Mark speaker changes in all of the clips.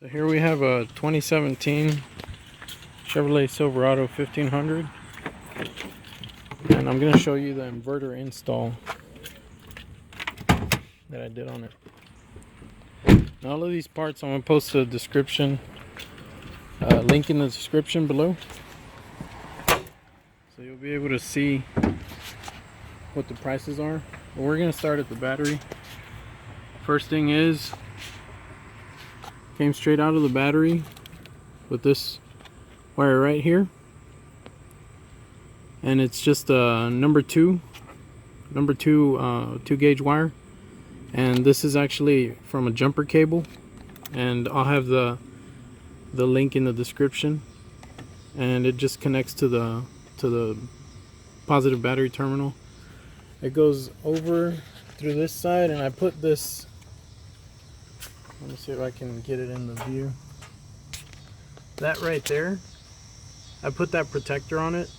Speaker 1: So here we have a 2017 Chevrolet Silverado 1500, and I'm going to show you the inverter install that I did on it. And all of these parts I'm going to post a description, link in the description below, so you'll be able to see what the prices are. But we're going to start at the battery. First thing is, came straight out of the battery with this wire right here, and it's just a number two 2-gauge wire, and this is actually from a jumper cable, and I'll have the link in the description. And it just connects to the positive battery terminal. It goes over through this side, and I put this, let me see if I can get it in the view. That right there, I put that protector on it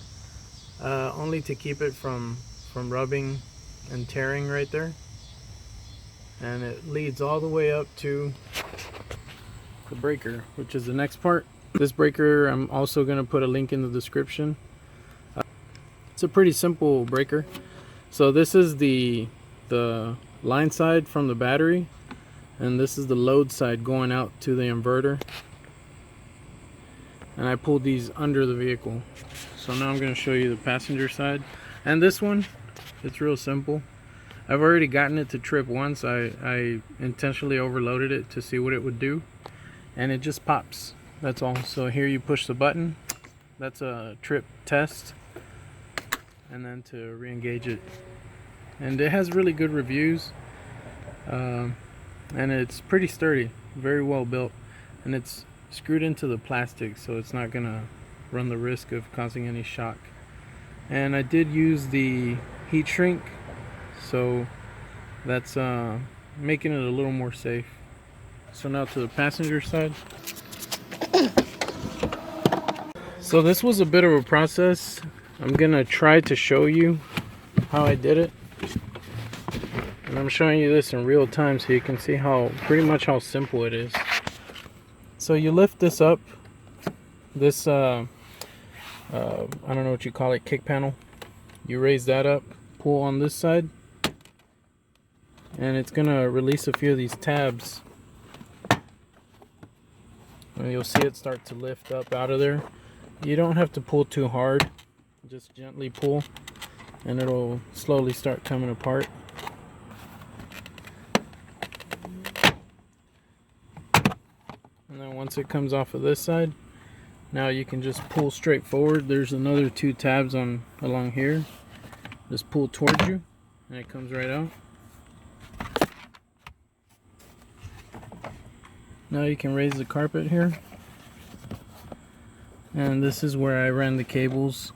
Speaker 1: only to keep it from rubbing and tearing right there. And it leads all the way up to the breaker, which is the next part. This breaker, I'm also going to put a link in the description. It's a pretty simple breaker. So this is the line side from the battery, and this is the load side going out to the inverter. And I pulled these under the vehicle. So now I'm going to show you the passenger side. And this one, it's real simple. I've already gotten it to trip once. I intentionally overloaded it to see what it would do, and it just pops. That's all. So here you push the button. That's a trip test, and then to re-engage it. And it has really good reviews, and it's pretty sturdy, very well built, and it's screwed into the plastic, so it's not gonna run the risk of causing any shock. And I did use the heat shrink, so that's making it a little more safe. So now to the passenger side. So this was a bit of a process. I'm gonna try to show you how I did it, and I'm showing you this in real time so you can see how pretty much how simple it is. So you lift this up, this I don't know what you call it, kick panel. You raise that up, pull on this side, and it's gonna release a few of these tabs, and you'll see it start to lift up out of there. You don't have to pull too hard, just gently pull, and it'll slowly start coming apart. And then once it comes off of this side, now you can just pull straight forward. There's another 2 tabs along here. Just pull towards you, and it comes right out. Now you can raise the carpet here, and this is where I ran the cables.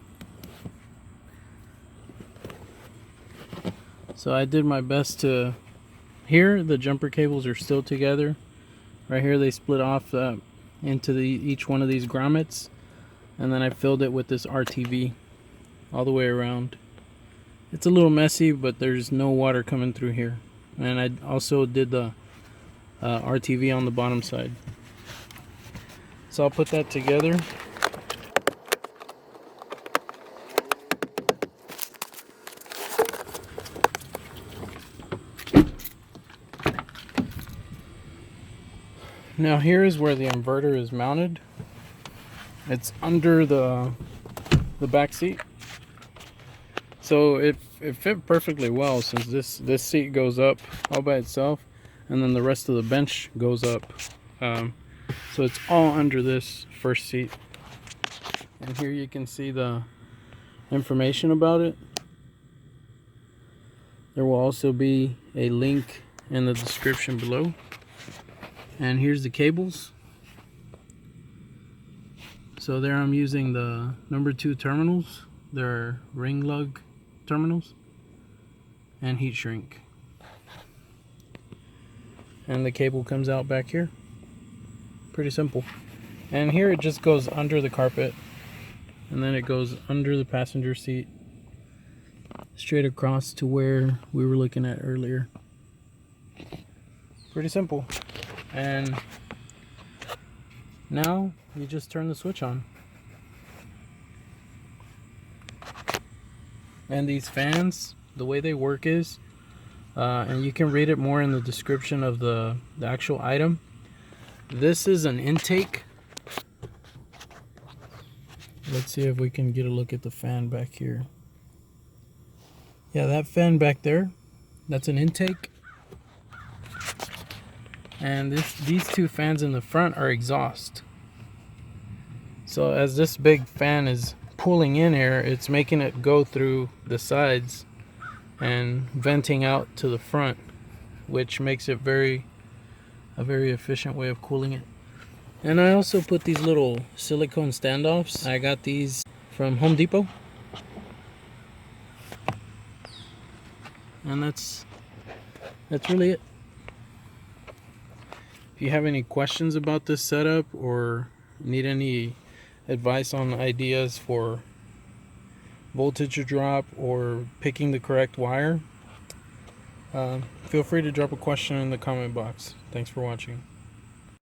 Speaker 1: So I did my best to, here the jumper cables are still together. Right here they split off into each one of these grommets, and then I filled it with this RTV all the way around. It's a little messy, but there's no water coming through here. And I also did the RTV on the bottom side. So I'll put that together. Now here is where the inverter is mounted. It's under the back seat. So it fit perfectly well, since this seat goes up all by itself, and then the rest of the bench goes up. So it's all under this first seat. And here you can see the information about it. There will also be a link in the description below. And here's the cables. So there I'm using the number 2 terminals. They're ring lug terminals and heat shrink. And the cable comes out back here. Pretty simple. And here it just goes under the carpet, and then it goes under the passenger seat, straight across to where we were looking at earlier. Pretty simple. And Now you just turn the switch on. And these fans, the way they work is, and you can read it more in the description of the actual item. This is an intake. Let's see if we can get a look at the fan back here. Yeah, that fan back there, that's an intake. And these two fans in the front are exhaust. So as this big fan is pulling in air, it's making it go through the sides and venting out to the front, which makes it a very efficient way of cooling it. And I also put these little silicone standoffs. I got these from Home Depot. And that's really it. If you have any questions about this setup or need any advice on ideas for voltage drop or picking the correct wire, feel free to drop a question in the comment box. Thanks for watching.